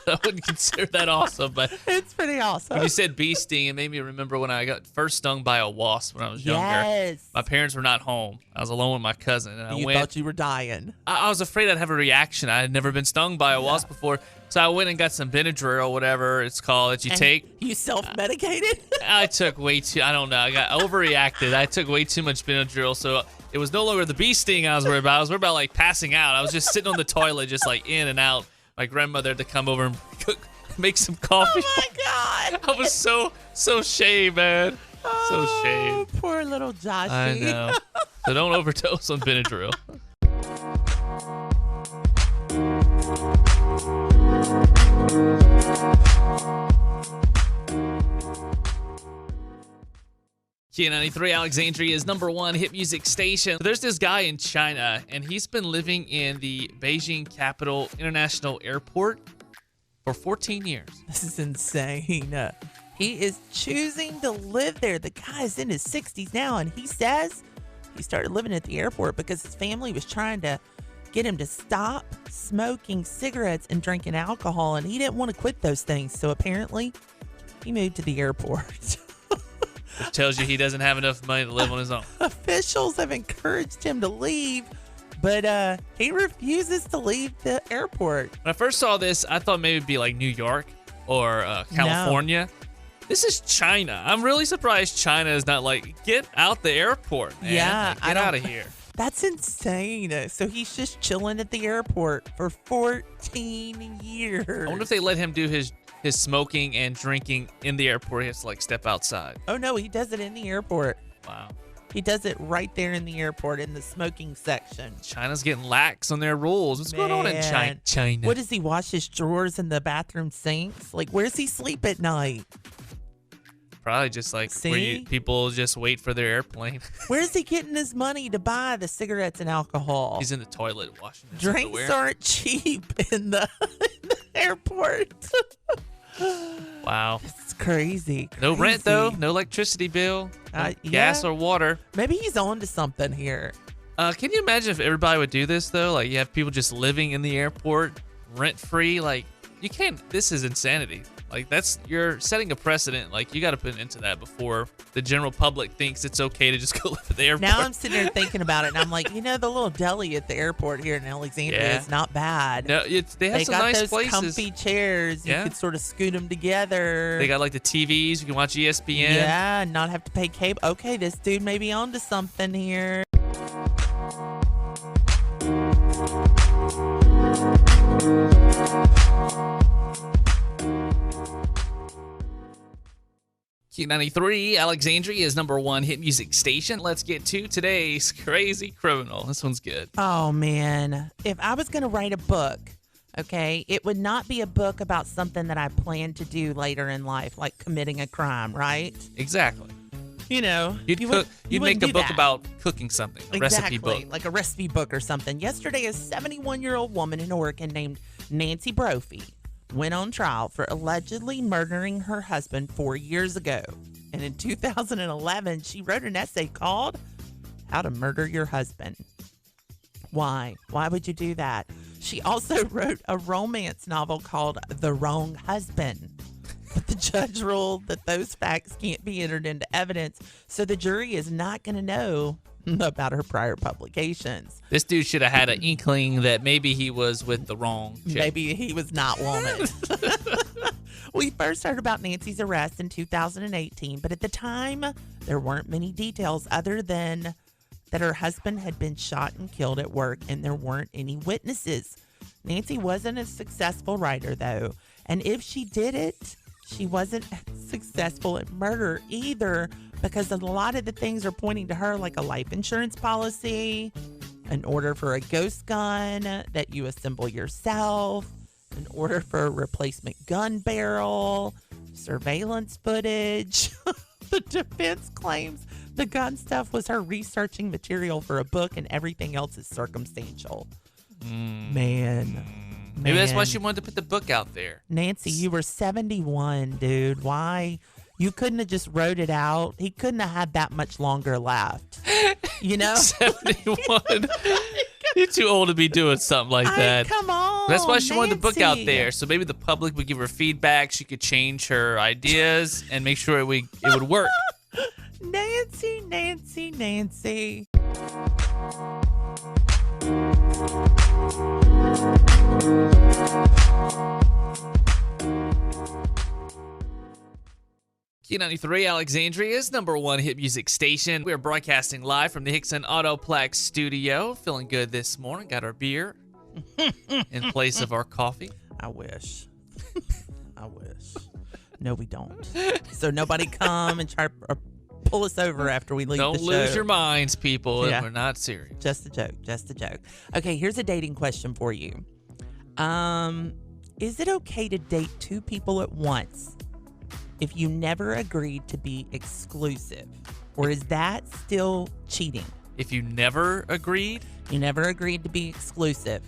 Speaker 1: I wouldn't consider that awesome, but
Speaker 2: It's pretty awesome.
Speaker 1: when you said bee sting, it made me remember when I got first stung by a wasp when I was younger.
Speaker 2: Yes.
Speaker 1: My parents were not home. I was alone with my cousin, and
Speaker 2: You thought you were dying.
Speaker 1: I was afraid I'd have a reaction. I had never been stung by a wasp before, so I went and got some Benadryl or whatever it's called that you
Speaker 2: And
Speaker 1: take.
Speaker 2: You self-medicated?
Speaker 1: I took way too, I don't know, I got overreacted. I took way too much Benadryl, so it was no longer the bee sting I was worried about. I was worried about, like, passing out. I was just sitting on the toilet, just, like, in and out. My grandmother had to come over and make some coffee.
Speaker 2: Oh, my God.
Speaker 1: I was so ashamed, man. So ashamed.
Speaker 2: Oh, poor little Joshy.
Speaker 1: I know. So don't overdose on Benadryl. Q93 Alexandria is #1 hit music station. There's this guy in China, and he's been living in the Beijing Capital International Airport for 14 years.
Speaker 2: This is insane. He is choosing to live there. The guy's in his 60s now, and he says he started living at the airport because his family was trying to get him to stop smoking cigarettes and drinking alcohol, and he didn't want to quit those things. So apparently, he moved to the airport.
Speaker 1: Which tells you he doesn't have enough money to live on his own.
Speaker 2: Officials have encouraged him to leave, but he refuses to leave the airport.
Speaker 1: When I first saw this, I thought maybe it'd be like New York or California. This is China. I'm really surprised China is not like, get out the airport, man.
Speaker 2: Yeah,
Speaker 1: Like,
Speaker 2: I
Speaker 1: get
Speaker 2: don't-
Speaker 1: out of here.
Speaker 2: That's insane. So he's just chilling at the airport for 14 years.
Speaker 1: I wonder if they let him do his smoking and drinking in the airport. He has to like step outside.
Speaker 2: Oh, no, he does it in the airport.
Speaker 1: Wow.
Speaker 2: He does it right there in the airport in the smoking section.
Speaker 1: China's getting lax on their rules. What's going on in
Speaker 2: Man.
Speaker 1: China?
Speaker 2: What does he wash his drawers in the bathroom sinks? Like, where's he sleep at night?
Speaker 1: Probably just like where
Speaker 2: See?
Speaker 1: people just wait for their airplane.
Speaker 2: Where's he getting his money to buy the cigarettes and alcohol?
Speaker 1: He's in the toilet washing his
Speaker 2: Drinks
Speaker 1: underwear.
Speaker 2: aren't cheap in the, in the airport.
Speaker 1: Wow.
Speaker 2: It's crazy.
Speaker 1: No rent though.
Speaker 2: Crazy.
Speaker 1: No electricity bill. No
Speaker 2: Yeah.
Speaker 1: gas or water.
Speaker 2: Maybe he's on to something here.
Speaker 1: Can you imagine if everybody would do this though? Like you have people just living in the airport rent free. Like you can't. This is insanity. Like you're setting a precedent. Like you got to put into that before the general public thinks it's okay to just go live at the airport.
Speaker 2: Now I'm sitting there thinking about it, and I'm like, the little deli at the airport here in Alexandria
Speaker 1: Yeah.
Speaker 2: is not bad.
Speaker 1: No, they have some
Speaker 2: got
Speaker 1: nice
Speaker 2: those
Speaker 1: places.
Speaker 2: comfy chairs. You
Speaker 1: Yeah.
Speaker 2: could sort of scoot them together.
Speaker 1: They got like the TVs. You can watch ESPN.
Speaker 2: Yeah, and not have to pay cable. Okay, this dude may be onto something here.
Speaker 1: Q93, Alexandria is #1 hit music station. Let's get to today's crazy criminal. This one's good.
Speaker 2: Oh, man. If I was going to write a book, okay, it would not be a book about something that I plan to do later in life, like committing a crime, right?
Speaker 1: Exactly.
Speaker 2: You know,
Speaker 1: You'd make a book about cooking something, a recipe book.
Speaker 2: Like a recipe book or something. Yesterday, a 71-year-old woman in Oregon named Nancy Brophy went on trial for allegedly murdering her husband 4 years ago. And in 2011, she wrote an essay called How to Murder Your Husband. Why? Why would you do that? She also wrote a romance novel called The Wrong Husband. But the judge ruled that those facts can't be entered into evidence, so the jury is not going to know about her prior publications.
Speaker 1: This dude should have had an inkling that maybe he was with the wrong chick.
Speaker 2: Maybe he was not wanted. We first heard about Nancy's arrest in 2018, but at the time, there weren't many details other than that her husband had been shot and killed at work, and there weren't any witnesses. Nancy wasn't a successful writer, though, and if she did it, she wasn't successful at murder either, because a lot of the things are pointing to her, like a life insurance policy, an order for a ghost gun that you assemble yourself, an order for a replacement gun barrel, surveillance footage. The defense claims the gun stuff was her researching material for a book and everything else is circumstantial. Man.
Speaker 1: Maybe that's why she wanted to put the book out there.
Speaker 2: Nancy, you were 71, dude. Why? You couldn't have just wrote it out. He couldn't have had that much longer left. You know?
Speaker 1: 71. You're too old to be doing something like that.
Speaker 2: Come on.
Speaker 1: That's why she wanted the book out
Speaker 2: Nancy.
Speaker 1: there. So maybe the public would give her feedback. She could change her ideas and make sure it would work.
Speaker 2: Nancy, Nancy, Nancy.
Speaker 1: Q93 Alexandria is #1 hit music station. We are broadcasting live from the Hickson Autoplex studio. Feeling good this morning. Got our beer in place of our coffee.
Speaker 2: I wish. I wish. No, we don't. So nobody come and try to pull us over after we leave the show.
Speaker 1: Don't lose your minds, people.
Speaker 2: Yeah.
Speaker 1: We're not serious.
Speaker 2: Just a joke. Just a joke. Okay, here's a dating question for you. Is it okay to date two people at once if you never agreed to be exclusive? Or is that still cheating?
Speaker 1: If you never agreed,
Speaker 2: You never agreed to be exclusive.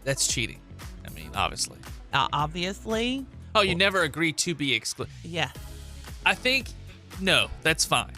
Speaker 1: that's cheating. I mean, obviously.
Speaker 2: Obviously.
Speaker 1: Oh, you never agreed to be exclusive.
Speaker 2: Yeah.
Speaker 1: I think, no, that's fine.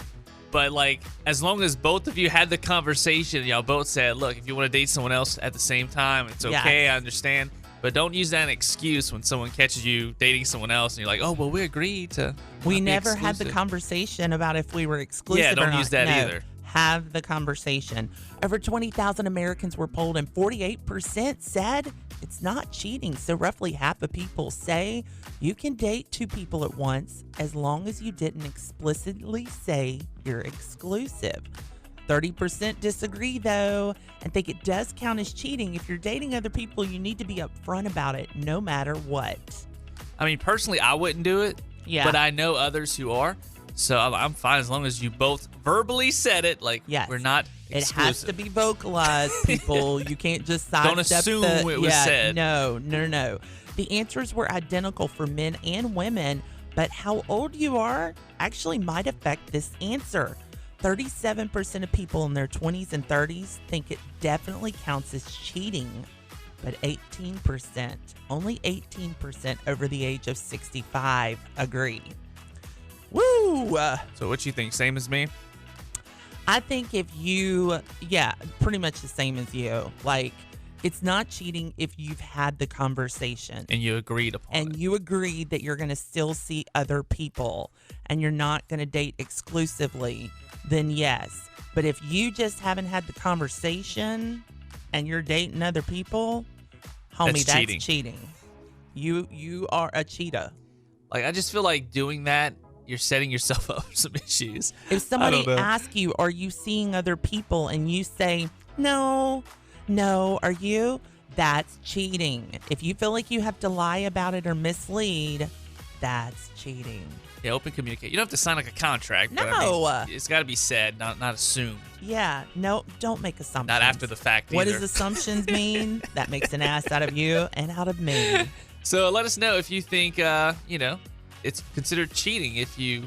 Speaker 1: But, like, as long as both of you had the conversation, y'all both said, look, if you want to date someone else at the same time, it's okay,
Speaker 2: Yes.
Speaker 1: I understand. But don't use that as an excuse when someone catches you dating someone else and you're like, oh, well, we agreed to
Speaker 2: We
Speaker 1: not be
Speaker 2: never had the
Speaker 1: exclusive.
Speaker 2: conversation about if we were exclusive
Speaker 1: Yeah, don't
Speaker 2: or not.
Speaker 1: use that
Speaker 2: No,
Speaker 1: either.
Speaker 2: Have the conversation. Over 20,000 Americans were polled and 48% said it's not cheating. So roughly half of people say you can date two people at once as long as you didn't explicitly say you're exclusive. 30% disagree, though, and think it does count as cheating. If you're dating other people, you need to be upfront about it no matter what.
Speaker 1: I mean, personally, I wouldn't do it.
Speaker 2: Yeah.
Speaker 1: But I know others who are. So I'm fine as long as you both verbally said it. Like,
Speaker 2: Yes.
Speaker 1: we're not exclusive.
Speaker 2: It has to be vocalized, people. You can't just sidestep
Speaker 1: Don't assume it was said.
Speaker 2: No. The answers were identical for men and women, but how old you are actually might affect this answer. 37% of people in their 20s and 30s think it definitely counts as cheating, but 18%, only 18% over the age of 65 agree. Woo!
Speaker 1: So what you think? Same as me?
Speaker 2: I think if you, pretty much the same as you. Like, it's not cheating if you've had the conversation
Speaker 1: And you agreed upon
Speaker 2: and
Speaker 1: it.
Speaker 2: you agreed that you're going to still see other people and you're not going to date exclusively, then yes. But if you just haven't had the conversation and you're dating other people, homie, that's cheating. You are a cheetah.
Speaker 1: Like, I just feel like doing that, you're setting yourself up for some issues.
Speaker 2: If somebody
Speaker 1: know.
Speaker 2: asks you, are you seeing other people? And you say, no, are you? That's cheating. If you feel like you have to lie about it or mislead, that's cheating.
Speaker 1: Yeah, open communicate. You don't have to sign like a contract. But
Speaker 2: No.
Speaker 1: I mean, it's got to be said, not assumed.
Speaker 2: Yeah, no, don't make assumptions.
Speaker 1: Not after the fact
Speaker 2: What
Speaker 1: either.
Speaker 2: does assumptions mean? That makes an ass out of you and out of me.
Speaker 1: So let us know if you think, it's considered cheating if you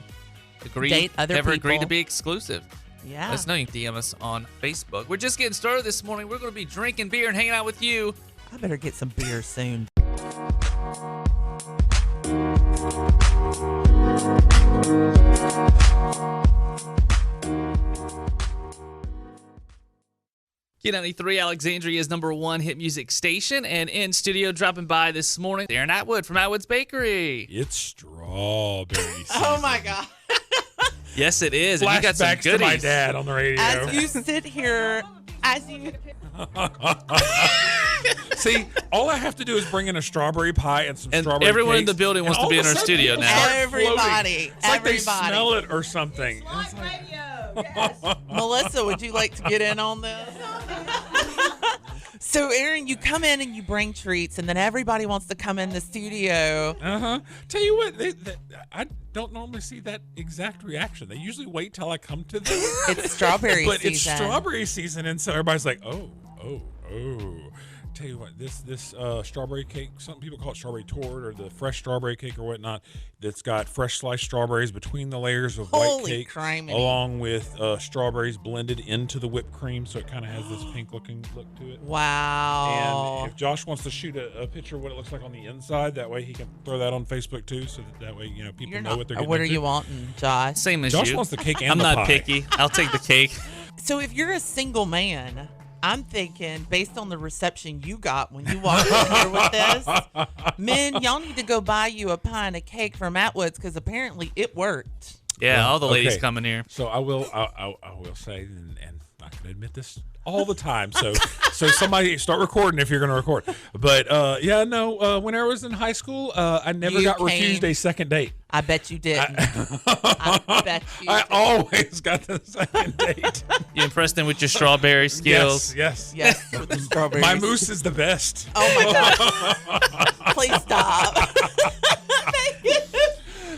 Speaker 2: Date other
Speaker 1: never agree to
Speaker 2: people.
Speaker 1: be exclusive.
Speaker 2: Yeah.
Speaker 1: Let us know. You can DM us on Facebook. We're just getting started this morning. We're going to be drinking beer and hanging out with you.
Speaker 2: I better get some beer soon.
Speaker 1: Q93 Alexandria's #1 hit music station, and in studio dropping by this morning, Darren Atwood from Atwood's Bakery.
Speaker 4: It's strawberry season.
Speaker 2: Oh my God.
Speaker 1: Yes, it is. And you got some
Speaker 4: Flashbacks to
Speaker 1: goodies.
Speaker 4: my dad on the radio.
Speaker 2: As you sit here, as you.
Speaker 4: See, all I have to do is bring in a strawberry pie and some
Speaker 1: And
Speaker 4: strawberry
Speaker 1: everyone in
Speaker 4: cakes,
Speaker 1: the building wants
Speaker 4: and
Speaker 1: to be
Speaker 4: all
Speaker 1: in
Speaker 4: of
Speaker 1: our
Speaker 4: a sudden
Speaker 1: studio
Speaker 4: people
Speaker 1: now.
Speaker 4: start
Speaker 2: Everybody,
Speaker 4: floating. It's like they
Speaker 2: everybody.
Speaker 4: smell it or something. It's like,
Speaker 2: Melissa, would you like to get in on this? So, Aaron, you come in and you bring treats, and then everybody wants to come in the studio.
Speaker 4: Tell you what, I don't normally see that exact reaction. They usually wait till I come to them.
Speaker 2: It's strawberry
Speaker 4: But
Speaker 2: season.
Speaker 4: it's strawberry season, and so everybody's like, oh. Tell you what, this strawberry cake, some people call it strawberry torte or the fresh strawberry cake or whatnot, that's got fresh sliced strawberries between the layers of white
Speaker 2: Holy
Speaker 4: cake,
Speaker 2: criminy.
Speaker 4: along with strawberries blended into the whipped cream, so it kind of has this pink-looking look to it.
Speaker 2: Wow.
Speaker 4: And if Josh wants to shoot a picture of what it looks like on the inside, that way he can throw that on Facebook too, so that way people know what they're getting
Speaker 2: What are
Speaker 4: into.
Speaker 2: you wanting, Josh?
Speaker 1: Same as
Speaker 4: Josh
Speaker 1: you.
Speaker 4: wants the cake and
Speaker 1: I'm
Speaker 4: the
Speaker 1: not
Speaker 4: pie.
Speaker 1: picky. I'll take the cake.
Speaker 2: So if you're a single man, I'm thinking, based on the reception you got when you walked in here with this, men, y'all need to go buy you a pint of cake from Atwood's because apparently it worked.
Speaker 1: Yeah, all the ladies
Speaker 4: Okay.
Speaker 1: coming here.
Speaker 4: So I will say, and I can admit this all the time. So somebody start recording if you're going to record. But when I was in high school, I never
Speaker 2: You
Speaker 4: got
Speaker 2: came-
Speaker 4: refused a second date.
Speaker 2: I bet you didn't. I bet you
Speaker 4: I
Speaker 2: didn't.
Speaker 4: always got the second date.
Speaker 1: You impressed them with your strawberry skills.
Speaker 4: Yes.
Speaker 2: Yes, with the strawberries.
Speaker 4: My mousse is the best.
Speaker 2: Oh my God. Please stop.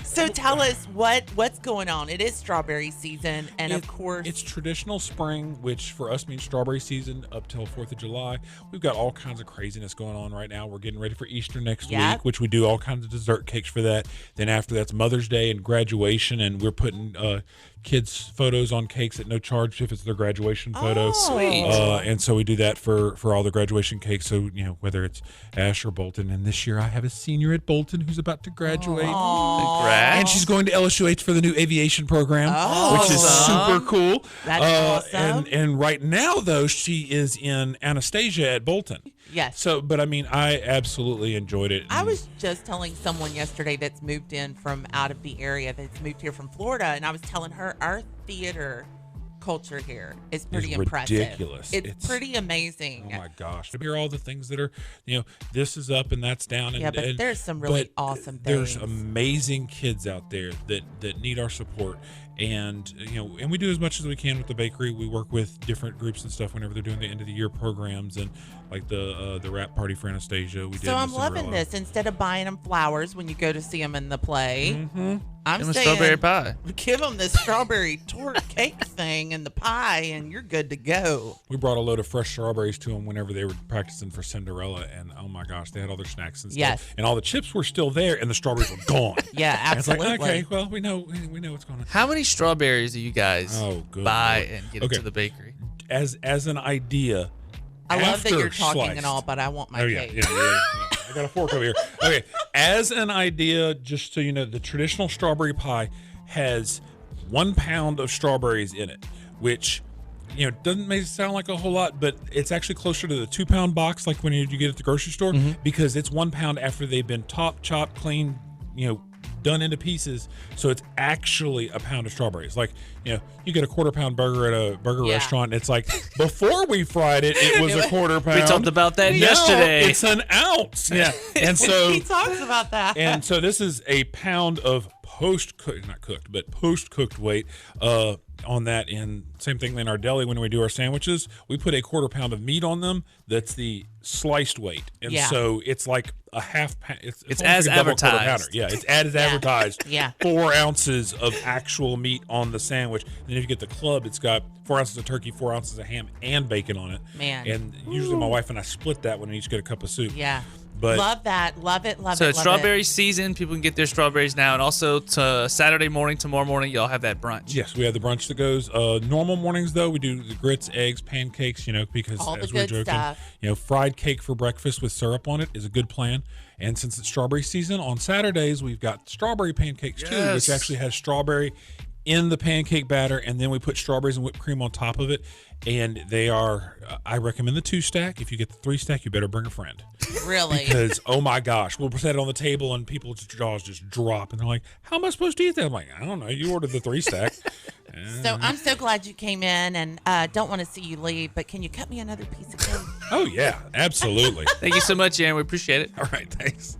Speaker 2: So tell us what's going on. It is strawberry season, and of course,
Speaker 4: it's traditional spring, which for us means strawberry season up till 4th of July. We've got all kinds of craziness going on right now. We're getting ready for Easter next
Speaker 2: Yep.
Speaker 4: week, which we do all kinds of dessert cakes for that. Then after that's Mother's Day and graduation, and we're putting kids' photos on cakes at no charge if it's their graduation photo.
Speaker 2: Sweet.
Speaker 4: And so we do that for all the graduation cakes. So, whether it's Ash or Bolton. And this year I have a senior at Bolton who's about to graduate.
Speaker 1: Congrats.
Speaker 4: And she's going to LSUH for the new aviation program,
Speaker 2: Oh.
Speaker 4: which is super cool.
Speaker 2: That's awesome.
Speaker 4: And right now, though, she is in Anastasia at Bolton.
Speaker 2: Yes.
Speaker 4: So, but I mean, I absolutely enjoyed it.
Speaker 2: I was just telling someone yesterday that's moved in from out of the area, that's moved here from Florida, and I was telling her our theater culture here is pretty
Speaker 4: It's
Speaker 2: impressive.
Speaker 4: ridiculous.
Speaker 2: It's pretty amazing.
Speaker 4: Oh my gosh! To hear all the things that are, this is up and that's down. And,
Speaker 2: Yeah, but there's some really
Speaker 4: but
Speaker 2: awesome
Speaker 4: There's
Speaker 2: things.
Speaker 4: amazing kids out there that need our support, and and we do as much as we can with the bakery. We work with different groups and stuff whenever they're doing the end of the year programs, and like the rap party for Anastasia. We did.
Speaker 2: So
Speaker 4: in
Speaker 2: I'm loving
Speaker 4: Cinderella.
Speaker 2: this. Instead of buying them flowers when you go to see them in the play, I'm
Speaker 1: Give 'em a
Speaker 2: saying
Speaker 1: strawberry pie.
Speaker 2: give them the strawberry torte cake thing and the pie, and you're good to go.
Speaker 4: We brought a load of fresh strawberries to them whenever they were practicing for Cinderella, and oh my gosh, they had all their snacks and stuff.
Speaker 2: Yes.
Speaker 4: And all the chips were still there, and the strawberries were gone.
Speaker 2: Yeah,
Speaker 4: And it's like,
Speaker 2: absolutely.
Speaker 4: okay, well, we know what's going on.
Speaker 1: How many strawberries do you guys
Speaker 4: Oh, good
Speaker 1: buy
Speaker 4: Lord.
Speaker 1: and get
Speaker 4: Okay.
Speaker 1: into the bakery?
Speaker 4: As an idea,
Speaker 2: I love that
Speaker 4: after
Speaker 2: you're talking
Speaker 4: sliced-
Speaker 2: and all, but I want my
Speaker 4: Oh yeah,
Speaker 2: cake.
Speaker 4: yeah. I got a fork over here. Okay, as an idea, just so you know, the traditional strawberry pie has 1 pound of strawberries in it, which doesn't make it sound like a whole lot, but it's actually closer to the 2 pound box, like when you get at the grocery store, because it's 1 pound after they've been chopped, cleaned, done into pieces. So it's actually a pound of strawberries. Like, you get a quarter-pound burger at a burger
Speaker 2: Yeah.
Speaker 4: restaurant, and it's like, before we fried it, it was a quarter pound.
Speaker 1: We talked about that
Speaker 4: Now
Speaker 1: yesterday.
Speaker 4: it's an ounce. Yeah. And so
Speaker 2: He talks about that.
Speaker 4: and so this is a pound of post cooked weight on that. And same thing in our deli when we do our sandwiches, we put a 1/4 pound of meat on them. That's the sliced weight, and so it's like a half pound. It's
Speaker 1: as
Speaker 4: like a double 1/4
Speaker 1: advertised.
Speaker 4: pounder. Yeah, it's as advertised.
Speaker 2: Yeah.
Speaker 4: 4 ounces of actual meat on the sandwich. And then if you get the club, it's got 4 ounces of turkey, 4 ounces of ham, and bacon on it.
Speaker 2: Man.
Speaker 4: And usually my wife and I split that one and each get a cup of soup.
Speaker 2: Yeah.
Speaker 4: But
Speaker 2: Love that. Love it. Love
Speaker 1: So
Speaker 2: it.
Speaker 1: it's
Speaker 2: love
Speaker 1: strawberry
Speaker 2: it.
Speaker 1: season. People can get their strawberries now, and also to Saturday morning, tomorrow morning, y'all have that brunch.
Speaker 4: yes, we have the brunch that goes. Normal mornings though, we do the grits, eggs, pancakes. Because
Speaker 2: All the
Speaker 4: as we were
Speaker 2: good
Speaker 4: joking,
Speaker 2: stuff.
Speaker 4: fried cake for breakfast with syrup on it is a good plan. And since it's strawberry season, on Saturdays we've got strawberry pancakes too, which
Speaker 1: Yes.
Speaker 4: actually has strawberry in the pancake batter, and then we put strawberries and whipped cream on top of it. And they are, I recommend the 2-stack. If you get the 3-stack, you better bring a friend.
Speaker 2: Really.
Speaker 4: Because, oh my gosh, we'll set it on the table and people's jaws just drop. And they're like, how am I supposed to eat that? I'm like, I don't know. You ordered the 3-stack.
Speaker 2: So I'm so glad you came in, and don't want to see you leave, but can you cut me another piece of cake?
Speaker 4: Oh, yeah, absolutely.
Speaker 1: Thank you so much, Aaron. We appreciate it.
Speaker 4: All right, thanks.